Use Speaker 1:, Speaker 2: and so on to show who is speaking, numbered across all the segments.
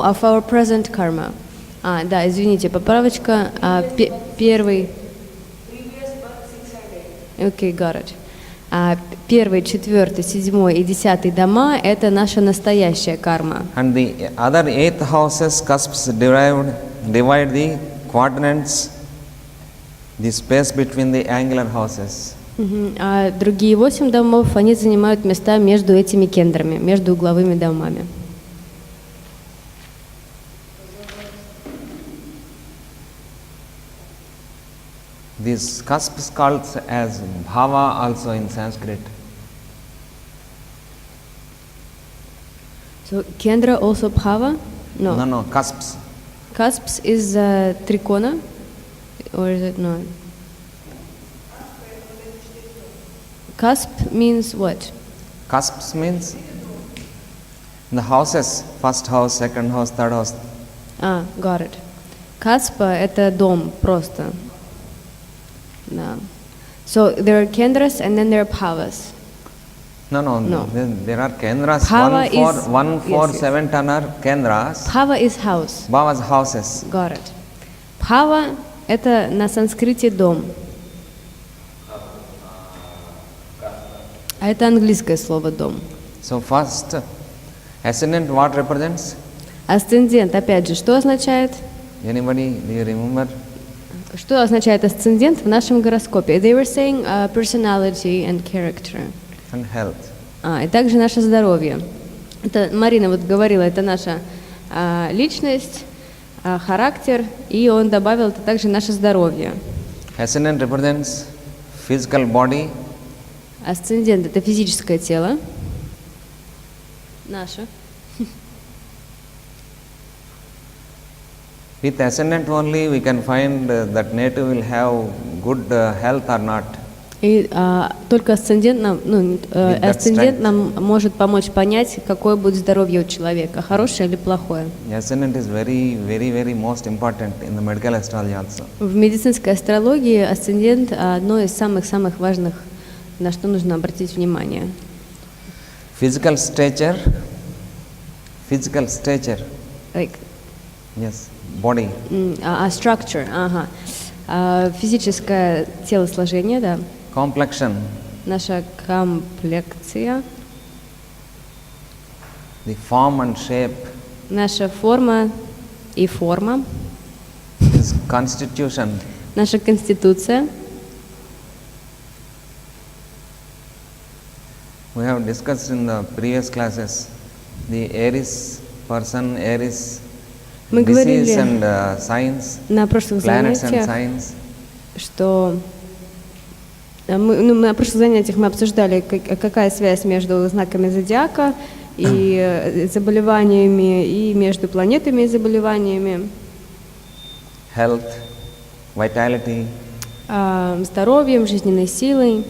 Speaker 1: of our present karma. Да, извините, поправочка. Первый. Okay, got it. 1, 4, 7 и 10 дома – это наша настоящая карма.
Speaker 2: And the other 8 houses, cusps, divide the quadrants, the space between the angular houses.
Speaker 1: А другие 8 домов, они занимают места между этими кендрами, между угловыми домами.
Speaker 2: This cusp is called as bhava also in Sanskrit.
Speaker 1: So kendra also bhava? No.
Speaker 2: No, cusps.
Speaker 1: Cusps is trikona, or is it no? Cusp means what?
Speaker 2: Cusps means the houses, first house, second house, third house.
Speaker 1: Got it. Cusp это дом просто. No. So there are kendras and then there are bhavas.
Speaker 2: No. There are kendras.
Speaker 1: Bhava
Speaker 2: one for
Speaker 1: yes.
Speaker 2: 7 tonner kendras.
Speaker 1: Bhava is house.
Speaker 2: Bhava is houses.
Speaker 1: Got it. Bhava это на санскрите дом. А это английское слово дом.
Speaker 2: So first, ascendant what represents?
Speaker 1: Асцендент, опять же, что означает?
Speaker 2: Anybody, do you remember?
Speaker 1: Что означает асцендент в нашем гороскопе? They were saying personality and character.
Speaker 2: And health.
Speaker 1: И также наше здоровье. Это Марина вот говорила, это наша личность, характер, и он добавил, это также наше здоровье.
Speaker 2: Ascendant represents physical body.
Speaker 1: Асцендент это физическое тело. Наше.
Speaker 2: With ascendant only we can find that native will have good health or not.
Speaker 1: И только асцендент нам может помочь понять, какое будет здоровье у человека, хорошее или плохое.
Speaker 2: Ascendant is very most important in the medical astrology also.
Speaker 1: В медицинской астрологии асцендент одно из самых важных, на что нужно обратить внимание.
Speaker 2: Physical stature.
Speaker 1: Like,
Speaker 2: yes, body.
Speaker 1: Structure, физическое телосложение, да.
Speaker 2: Complexion.
Speaker 1: Наша комплекция.
Speaker 2: The form and shape.
Speaker 1: Наша форма и форма.
Speaker 2: Is constitution.
Speaker 1: Наша конституция.
Speaker 2: We have discussed in the previous classes the Aries person, Aries disease and signs,
Speaker 1: на прошлых
Speaker 2: planets
Speaker 1: занятиях,
Speaker 2: and signs.
Speaker 1: Что на прошлых занятиях мы обсуждали, какая связь между знаками зодиака и заболеваниями, и между планетами и заболеваниями.
Speaker 2: Health, vitality.
Speaker 1: Здоровьем, жизненной силой.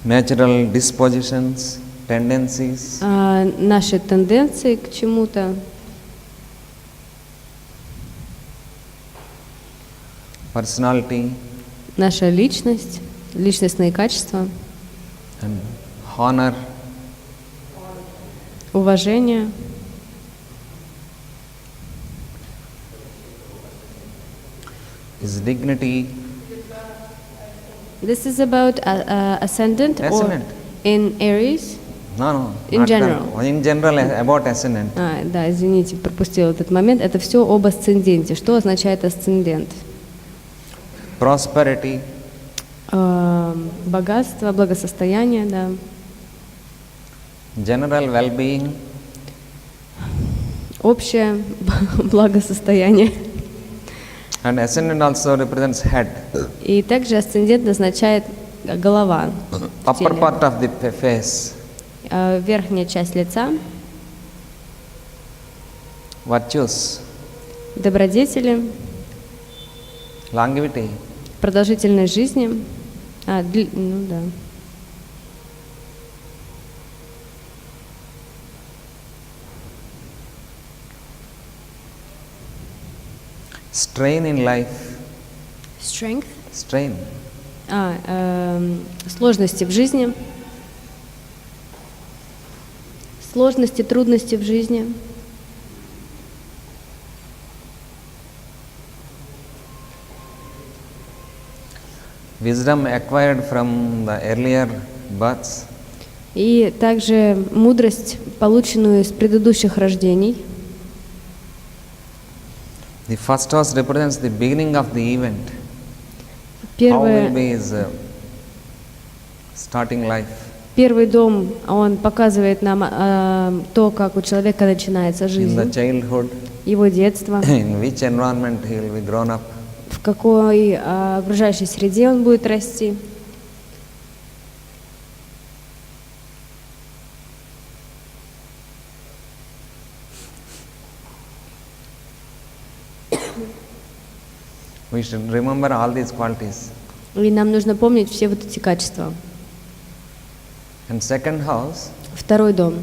Speaker 2: Natural dispositions, tendencies.
Speaker 1: Наши тенденции к чему-то.
Speaker 2: Personality.
Speaker 1: Наша личность, личностные качества.
Speaker 2: And honor.
Speaker 1: Уважение.
Speaker 2: Is dignity.
Speaker 1: This is about ascendant or in Aries?
Speaker 2: No.
Speaker 1: In general.
Speaker 2: In general about ascendant.
Speaker 1: Да, извините, пропустила этот момент. Это все об асценденте. Что означает асцендент?
Speaker 2: Prosperity.
Speaker 1: Богатство, благосостояние, да.
Speaker 2: General well-being.
Speaker 1: Общее благосостояние.
Speaker 2: And ascendant also represents head.
Speaker 1: И также асцендент означает голова.
Speaker 2: Upper part of the face.
Speaker 1: Верхняя часть лица.
Speaker 2: Virtues.
Speaker 1: Добродетели.
Speaker 2: Longevity.
Speaker 1: Продолжительность жизни. Ну да.
Speaker 2: Strain in life.
Speaker 1: Strength.
Speaker 2: Strain.
Speaker 1: Сложности в жизни. Сложности, трудности в жизни.
Speaker 2: Wisdom acquired from the earlier births.
Speaker 1: И также мудрость, полученную из предыдущих рождений.
Speaker 2: The first house represents the beginning of the event. How will
Speaker 1: Первое,
Speaker 2: be his starting life.
Speaker 1: первый дом, он показывает нам то, как у человека начинается
Speaker 2: In the
Speaker 1: жизнь,
Speaker 2: childhood,
Speaker 1: его детство,
Speaker 2: in which environment he will be grown up.
Speaker 1: в какой окружающей среде он будет расти.
Speaker 2: We should remember all these qualities.
Speaker 1: И нам нужно помнить все вот эти качества.
Speaker 2: And second house,
Speaker 1: Второй дом.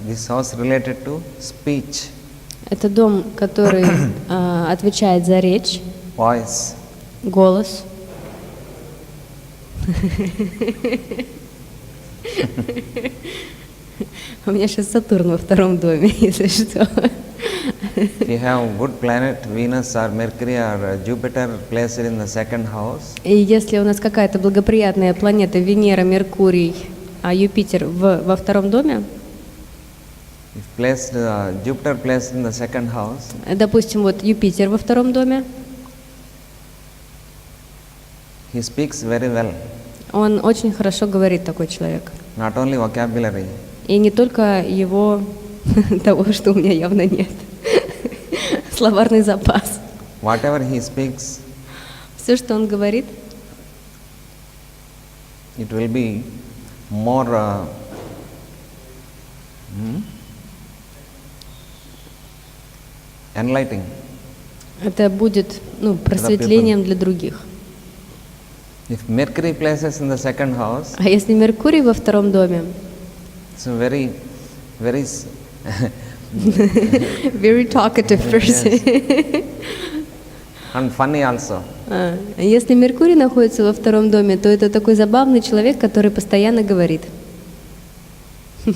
Speaker 2: this house related to speech,
Speaker 1: Это дом, который отвечает за речь,
Speaker 2: voice.
Speaker 1: голос. У меня сейчас Сатурн во втором доме, если что.
Speaker 2: If you have good planet, Venus or Mercury or Jupiter placed in the second house,
Speaker 1: И если у нас какая-то благоприятная планета, Венера, Меркурий, а Юпитер во втором доме,
Speaker 2: if placed Jupiter placed in the second house,
Speaker 1: допустим, вот Юпитер во втором доме,
Speaker 2: he speaks very well.
Speaker 1: он очень хорошо говорит, такой человек.
Speaker 2: Not only vocabulary,
Speaker 1: И не только его, того, что у меня явно нет, словарный запас.
Speaker 2: whatever he speaks,
Speaker 1: Все, что он говорит,
Speaker 2: it will be more enlightening.
Speaker 1: это будет просветлением для других.
Speaker 2: If Mercury places in the second house,
Speaker 1: А если Меркурий во втором доме,
Speaker 2: it's a very, very
Speaker 1: very talkative person.
Speaker 2: and funny also.
Speaker 1: А если Меркурий находится во втором доме, то это такой забавный человек, который постоянно говорит.
Speaker 2: If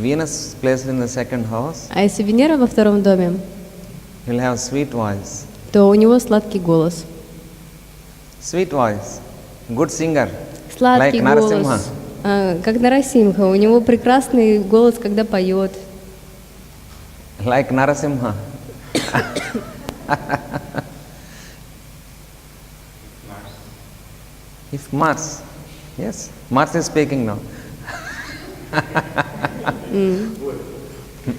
Speaker 2: Venus placed in the second house,
Speaker 1: А если Венера во втором доме,
Speaker 2: he'll have sweet voice.
Speaker 1: то у него сладкий голос.
Speaker 2: Sweet voice, good singer,
Speaker 1: Сладкий
Speaker 2: like Narasimha.
Speaker 1: голос. Как Нарасимха. У него прекрасный голос, когда поет.
Speaker 2: Like Narasimha. If Mars, yes, Mars is speaking now.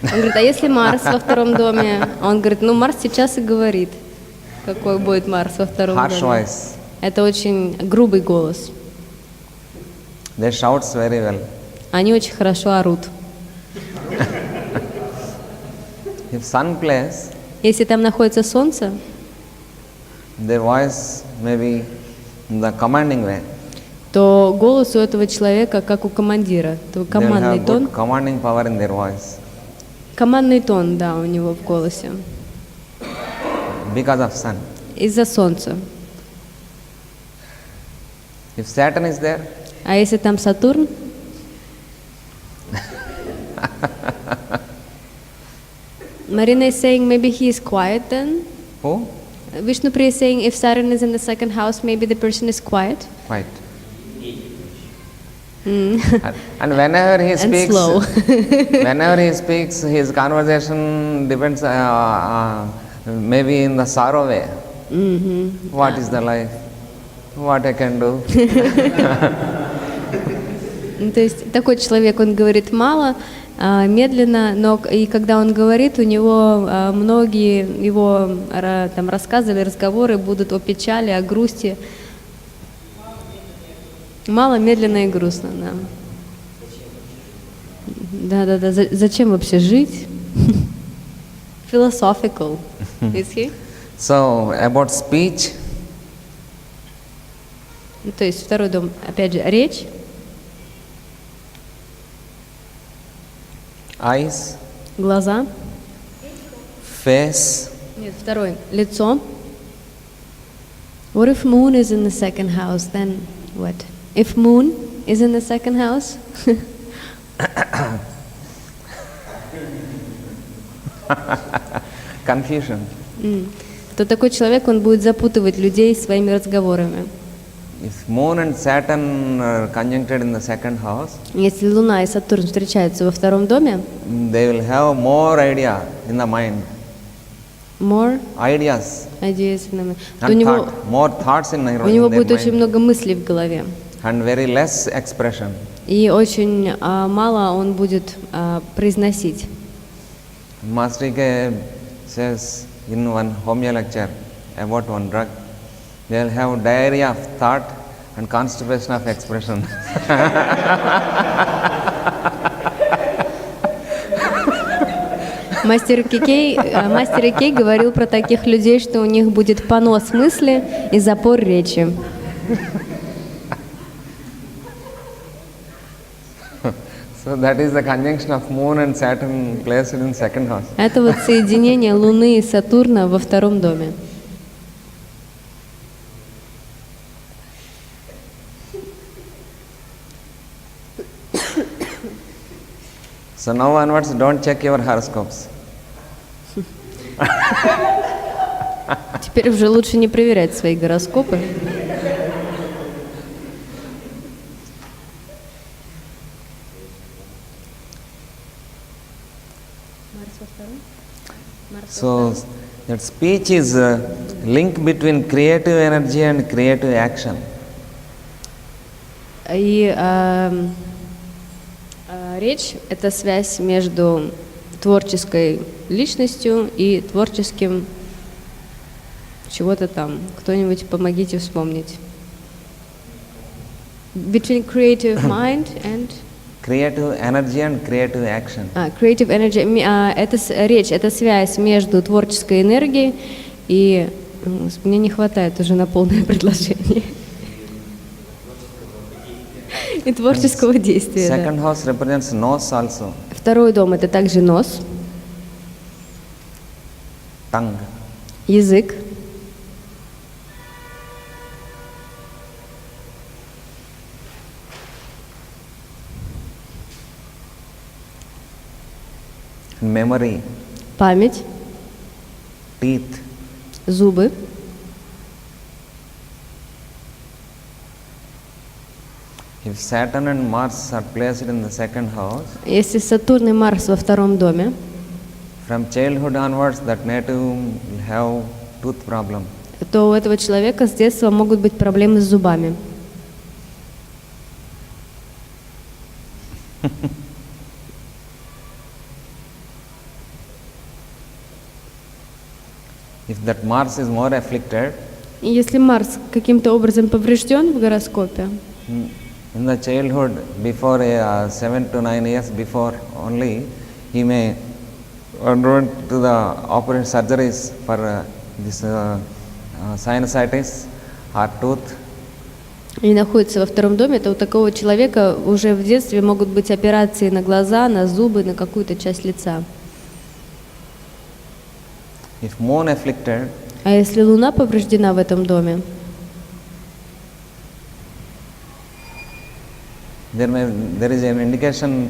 Speaker 1: Он говорит, а если Марс во втором доме? Он говорит, Марс сейчас и говорит. Какой будет Марс во втором
Speaker 2: Harsh
Speaker 1: доме?
Speaker 2: voice.
Speaker 1: Это очень грубый голос.
Speaker 2: They shouts very well.
Speaker 1: Они очень хорошо орут.
Speaker 2: If sun plays,
Speaker 1: Если там находится Солнце,
Speaker 2: their voice may be in the commanding way.
Speaker 1: то голос у этого человека как у командира. То
Speaker 2: They will
Speaker 1: командный
Speaker 2: have
Speaker 1: тон.
Speaker 2: good commanding power in their voice
Speaker 1: Командный тон, да, у него в голосе.
Speaker 2: because of sun.
Speaker 1: Из-за Солнца.
Speaker 2: If Saturn is there,
Speaker 1: А если там Сатурн, Marina is saying maybe he is quiet then.
Speaker 2: who?
Speaker 1: Vishnupriya is saying if Saturn is in the second house, maybe the person is quiet.
Speaker 2: Quiet. And whenever he
Speaker 1: And
Speaker 2: speaks,
Speaker 1: slow.
Speaker 2: whenever he speaks, his conversation depends maybe in the sorrow way. What is the life? What I can do?
Speaker 1: То есть такой человек, он говорит мало, медленно, но и когда он говорит, у него многие его там рассказы или разговоры будут о печали, о грусти. Мало, медленно и грустно, да. Да. Зачем вообще жить? Philosophical, is he?
Speaker 2: So about speech,
Speaker 1: То есть второй дом, опять же, речь,
Speaker 2: eyes,
Speaker 1: глаза.
Speaker 2: face,
Speaker 1: Нет, второй, лицо, What if moon is in the second house? Then what? If moon is in the second house?
Speaker 2: Confusion.
Speaker 1: То такой человек, он будет запутывать людей своими разговорами.
Speaker 2: If Moon and Saturn are conjuncted in the second house,
Speaker 1: Если Луна и Сатурн встречаются во втором доме,
Speaker 2: they will have more idea in the mind,
Speaker 1: more
Speaker 2: ideas
Speaker 1: ideas, то у
Speaker 2: and
Speaker 1: него,
Speaker 2: thought, more thoughts in their
Speaker 1: будет очень
Speaker 2: mind,
Speaker 1: много мыслей в голове.
Speaker 2: and very less expression.
Speaker 1: И очень мало он будет произносить.
Speaker 2: Master K says in one homeo lecture about one drug, they will have diarrhea of thought and constipation of expression.
Speaker 1: Мастер Кей говорил про таких людей, что у них будет понос мысли и запор речи.
Speaker 2: So that is the conjunction of Moon and Saturn placed in second house.
Speaker 1: Это вот соединение Луны и Сатурна во втором доме.
Speaker 2: So now onwards, don't check your horoscopes.
Speaker 1: Теперь уже лучше не проверять свои гороскопы.
Speaker 2: So that speech is a link between creative energy and creative action.
Speaker 1: И речь — это связь между творческой личностью и творческим чего-то там. Кто-нибудь помогите вспомнить. Between creative mind and...
Speaker 2: Creative energy and creative action.
Speaker 1: Creative energy. Речь — это связь между творческой энергией и... Мне не хватает уже на полное предложение. И творческого действия.
Speaker 2: Second house represents nose also.
Speaker 1: Второй дом — это также нос,
Speaker 2: Tongue.
Speaker 1: язык.
Speaker 2: Memory.
Speaker 1: Память,
Speaker 2: Teeth.
Speaker 1: зубы.
Speaker 2: If Saturn and Mars are placed in the second house,
Speaker 1: Если Сатурн и Марс во втором доме,
Speaker 2: from childhood onwards, that native will have tooth problem.
Speaker 1: то у этого человека с детства могут быть проблемы с зубами.
Speaker 2: If that Mars is more afflicted,
Speaker 1: И если Марс каким-то образом поврежден в гороскопе,
Speaker 2: in the childhood, before 7 to 9 years before only, he may undergo to the operation surgeries for this sinusitis or tooth.
Speaker 1: и находится во втором доме, то у такого человека уже в детстве могут быть операции на глаза, на зубы, на какую-то часть лица.
Speaker 2: If Moon afflicted,
Speaker 1: А если Луна повреждена в этом доме,
Speaker 2: there is an indication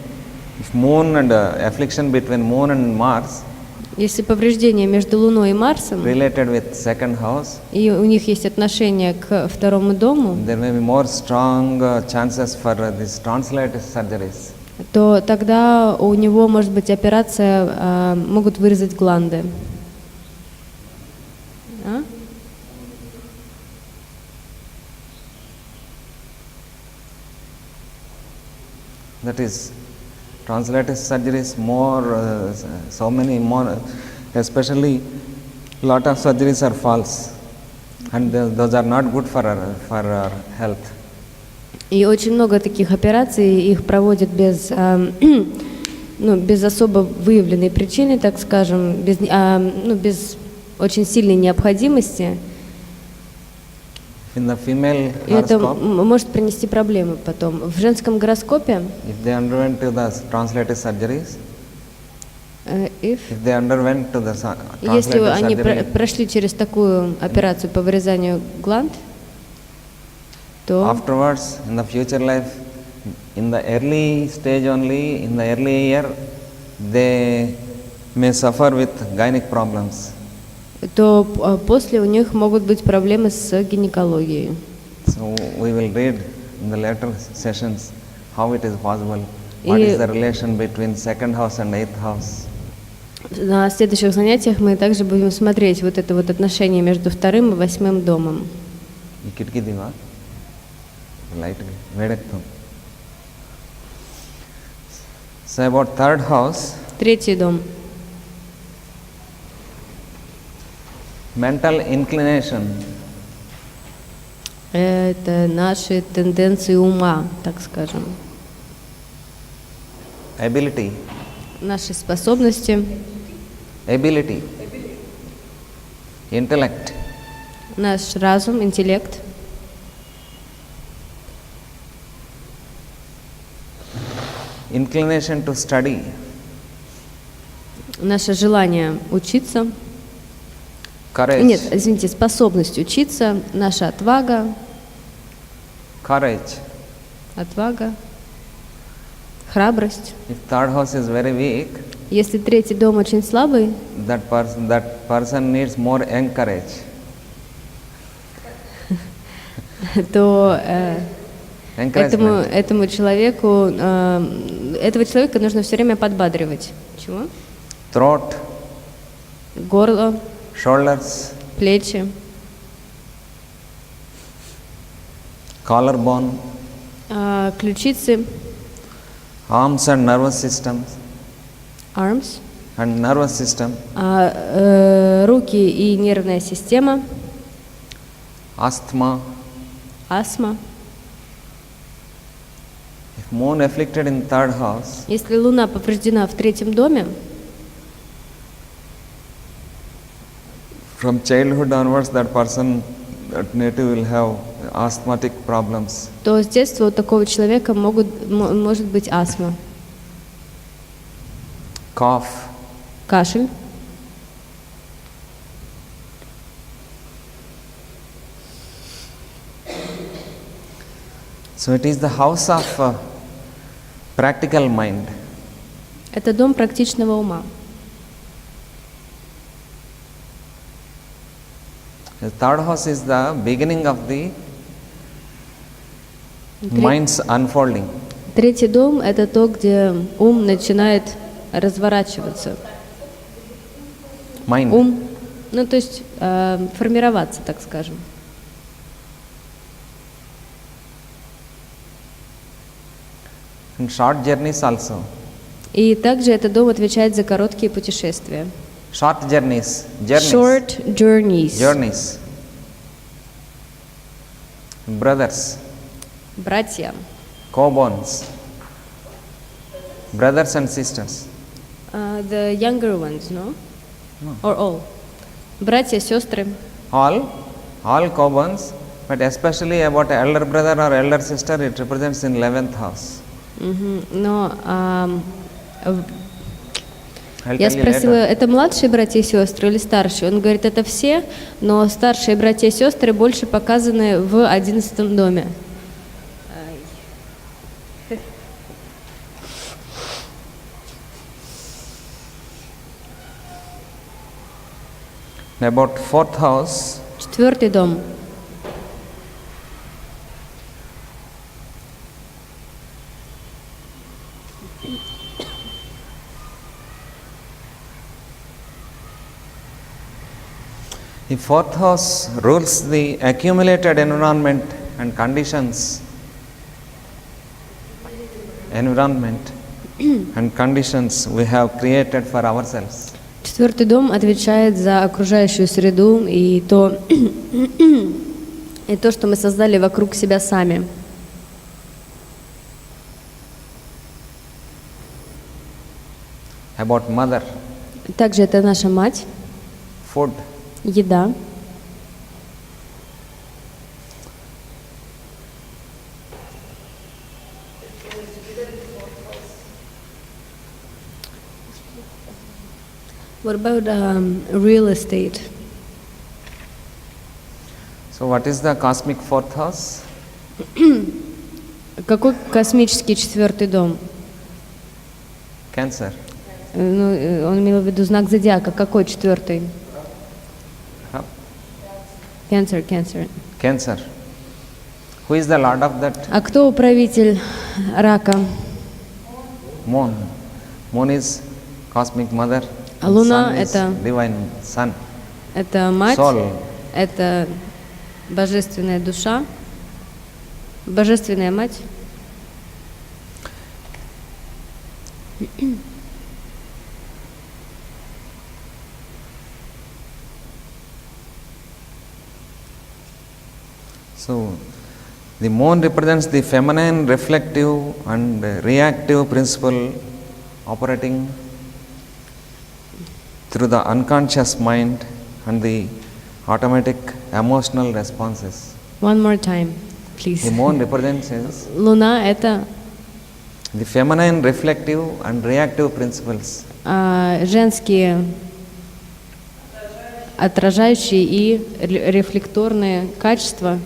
Speaker 2: if Moon and affliction between Moon and Mars
Speaker 1: если повреждение между Луной и Марсом,
Speaker 2: related with second house,
Speaker 1: и у них есть отношение к второму дому,
Speaker 2: there may be more strong chances for these tonsillitis surgeries.
Speaker 1: то тогда у него может быть операция, могут вырезать гланды. А?
Speaker 2: That is, tonsillitis surgeries more, so many more, especially lot of surgeries are false, and those are not good for our health.
Speaker 1: И очень много таких операций, их проводят без, без особо выявленной причины, так скажем, без очень сильной необходимости.
Speaker 2: In the female
Speaker 1: И это
Speaker 2: horoscope,
Speaker 1: может принести проблемы потом. В женском гороскопе,
Speaker 2: if they underwent to the tonsillitis surgeries,
Speaker 1: If
Speaker 2: If they underwent to the
Speaker 1: Если
Speaker 2: translated
Speaker 1: они
Speaker 2: surgery,
Speaker 1: прошли через такую операцию по вырезанию гланд, то
Speaker 2: afterwards, in the future life, in the early stage only, in the early year, they may suffer with gynec problems.
Speaker 1: после у них могут быть проблемы с гинекологией.
Speaker 2: So we will read in the later sessions how it is possible, what is the relation between second house and eighth house.
Speaker 1: На следующих занятиях мы также будем смотреть вот это вот отношение между вторым и восьмым домом.
Speaker 2: ಈ ಕಿಟಕಿ ಇದೀವಾ ಲೈಟ್ ಬೇಡಕ್ತು. So about third house,
Speaker 1: Третий дом.
Speaker 2: mental inclination.
Speaker 1: Это наши тенденции ума, так скажем.
Speaker 2: Ability.
Speaker 1: Наши способности,
Speaker 2: Ability. Intellect.
Speaker 1: наш разум, интеллект,
Speaker 2: Inclination to study.
Speaker 1: наше желание учиться.
Speaker 2: Courage.
Speaker 1: Нет, извините, способность учиться, наша отвага,
Speaker 2: Courage.
Speaker 1: храбрость.
Speaker 2: If third house is very weak,
Speaker 1: Если третий дом очень слабый,
Speaker 2: that person needs more encourage.
Speaker 1: то
Speaker 2: Encouragement.
Speaker 1: этого человека нужно все время подбадривать. Чего?
Speaker 2: Throat,
Speaker 1: Горло,
Speaker 2: shoulders,
Speaker 1: плечи,
Speaker 2: collarbone,
Speaker 1: ключицы,
Speaker 2: arms and nervous system,
Speaker 1: arms,
Speaker 2: and nervous system,
Speaker 1: руки и нервная система,
Speaker 2: asthma.
Speaker 1: астма.
Speaker 2: If moon afflicted in third house,
Speaker 1: Если Луна повреждена в третьем доме,
Speaker 2: from childhood onwards, that native will have asthmatic problems.
Speaker 1: то с детства у такого человека может быть астма,
Speaker 2: Cough,
Speaker 1: кашель.
Speaker 2: so it is the house of practical mind.
Speaker 1: Это дом практичного ума.
Speaker 2: The third house is the beginning of the mind's unfolding.
Speaker 1: Третий дом – это то, где ум начинает разворачиваться.
Speaker 2: Mind.
Speaker 1: Ум, ну то есть формироваться, так скажем.
Speaker 2: And short journeys also.
Speaker 1: И также этот дом отвечает за короткие путешествия.
Speaker 2: Short journeys.
Speaker 1: Short journeys.
Speaker 2: Journeys. Brothers.
Speaker 1: Братья.
Speaker 2: Co-borns. Brothers and sisters.
Speaker 1: The younger ones, no? Or all? Братья, сестры.
Speaker 2: All co-borns, but especially about elder brother or elder sister, it represents in 11th house.
Speaker 1: Но
Speaker 2: I'll
Speaker 1: я
Speaker 2: tell you
Speaker 1: спросила,
Speaker 2: later.
Speaker 1: это младшие братья и сестры или старшие? Он говорит, это все, но старшие братья и сестры больше показаны в 11 доме.
Speaker 2: About 4th house,
Speaker 1: 4 дом.
Speaker 2: the 4th house rules the accumulated environment and conditions. Environment and conditions we have created for ourselves.
Speaker 1: 4 дом отвечает за окружающую среду и то, что мы создали вокруг себя сами.
Speaker 2: About mother,
Speaker 1: Также это наша мать,
Speaker 2: food,
Speaker 1: еда, What about real estate?
Speaker 2: So what is the cosmic fourth house?
Speaker 1: Какой космический четвертый дом?
Speaker 2: Cancer.
Speaker 1: Ну, он имел в виду знак зодиака. Какой четвертый?
Speaker 2: Huh?
Speaker 1: Cancer.
Speaker 2: Cancer. Who is the lord of that?
Speaker 1: А кто управитель рака?
Speaker 2: Moon. Moon is cosmic mother.
Speaker 1: А Луна
Speaker 2: Sun is
Speaker 1: это
Speaker 2: divine sun.
Speaker 1: Это мать,
Speaker 2: Soul.
Speaker 1: это божественная душа, божественная мать.
Speaker 2: So, the moon represents the feminine, reflective and reactive principle operating through the unconscious mind and the automatic emotional responses.
Speaker 1: One more time, please.
Speaker 2: The moon represents is
Speaker 1: Луна — это
Speaker 2: the feminine, reflective and reactive principles
Speaker 1: женские отражающие и рефлекторные качества,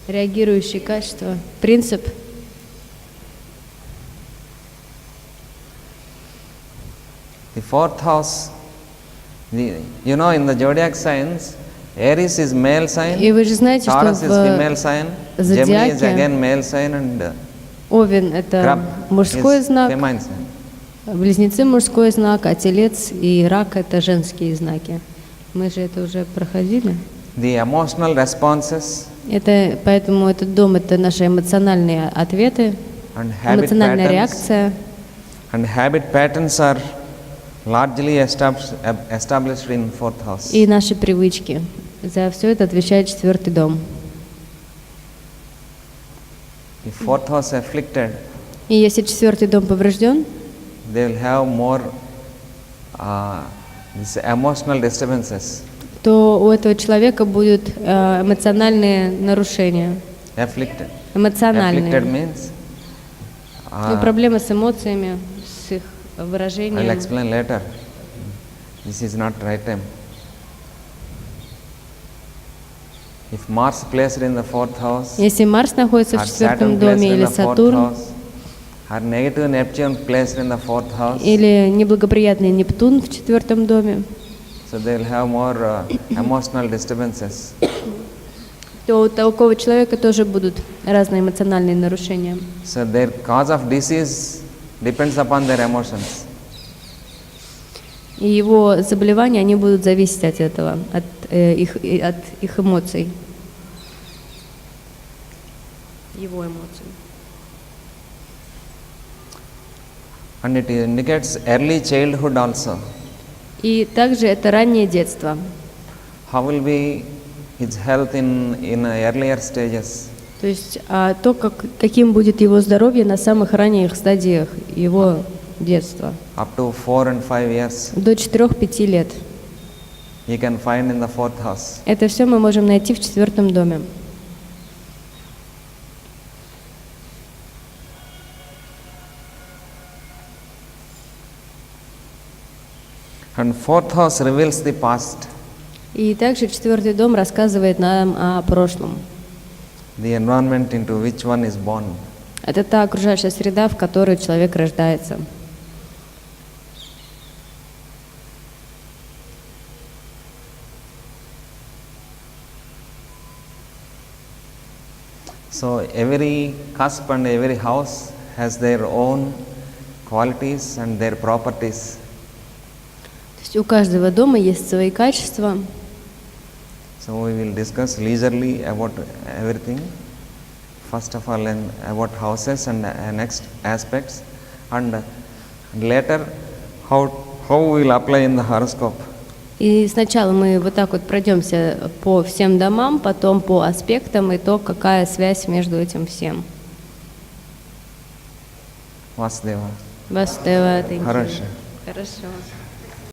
Speaker 1: реагирующие качества, принцип.
Speaker 2: The fourth house, you know, in the zodiac signs, Aries is male sign,
Speaker 1: И вы же знаете, что
Speaker 2: Taurus is female
Speaker 1: в
Speaker 2: sign, Gemini is
Speaker 1: зодиаке
Speaker 2: again male sign, and
Speaker 1: Овен — это
Speaker 2: Crab
Speaker 1: мужской
Speaker 2: is
Speaker 1: знак,
Speaker 2: feminine sign.
Speaker 1: Близнецы — мужской знак, а Телец и Рак — это женские знаки. Мы же это уже проходили.
Speaker 2: The emotional responses
Speaker 1: Это, поэтому этот дом — это наши эмоциональные ответы,
Speaker 2: and habit
Speaker 1: эмоциональная
Speaker 2: patterns,
Speaker 1: реакция.
Speaker 2: and habit patterns are largely established in fourth house.
Speaker 1: И наши привычки. За все это отвечает четвертый дом.
Speaker 2: If fourth house afflicted,
Speaker 1: И если четвертый дом поврежден,
Speaker 2: they will have more these emotional disturbances.
Speaker 1: то у этого человека будут эмоциональные нарушения.
Speaker 2: Afflicted. Afflicted
Speaker 1: Эмоциональные.
Speaker 2: means
Speaker 1: Ну, проблемы с эмоциями, с их
Speaker 2: I'll
Speaker 1: выражением.
Speaker 2: explain later. This is not right time. If Mars placed in the fourth house,
Speaker 1: Если Марс находится
Speaker 2: or
Speaker 1: в четвертом
Speaker 2: Saturn placed
Speaker 1: доме,
Speaker 2: in
Speaker 1: или
Speaker 2: the fourth
Speaker 1: Сатурн,
Speaker 2: house, or negative Neptune placed in the fourth house,
Speaker 1: или неблагоприятный Нептун в четвертом доме,
Speaker 2: so they will have more emotional disturbances.
Speaker 1: то у такого человека тоже будут разные эмоциональные нарушения.
Speaker 2: So their cause of disease depends upon their emotions.
Speaker 1: И его заболевания, они будут зависеть от этого, от их эмоций. Его эмоций.
Speaker 2: And it indicates early childhood also.
Speaker 1: И также это раннее детство.
Speaker 2: How will be his health in earlier stages?
Speaker 1: То есть каким будет его здоровье на самых ранних стадиях его детства.
Speaker 2: Up to 4 and 5 years,
Speaker 1: До 4-5 лет.
Speaker 2: you can find in the fourth house.
Speaker 1: Это все мы можем найти в четвертом доме.
Speaker 2: And fourth house reveals the past,
Speaker 1: И также четвертый дом рассказывает нам о прошлом.
Speaker 2: the environment into which one is born.
Speaker 1: Это та окружающая среда, в которой человек рождается.
Speaker 2: So every cusp and every house has their own qualities and their properties.
Speaker 1: То есть у каждого дома есть свои качества.
Speaker 2: So we will discuss leisurely about everything. First of all, and about houses and next aspects, and later how we will apply in the horoscope.
Speaker 1: И сначала мы вот так вот пройдемся по всем домам, потом по аспектам и то, какая связь между этим всем.
Speaker 2: Vasudeva.
Speaker 1: Васудева,
Speaker 2: Хорошо.
Speaker 1: Хорошо.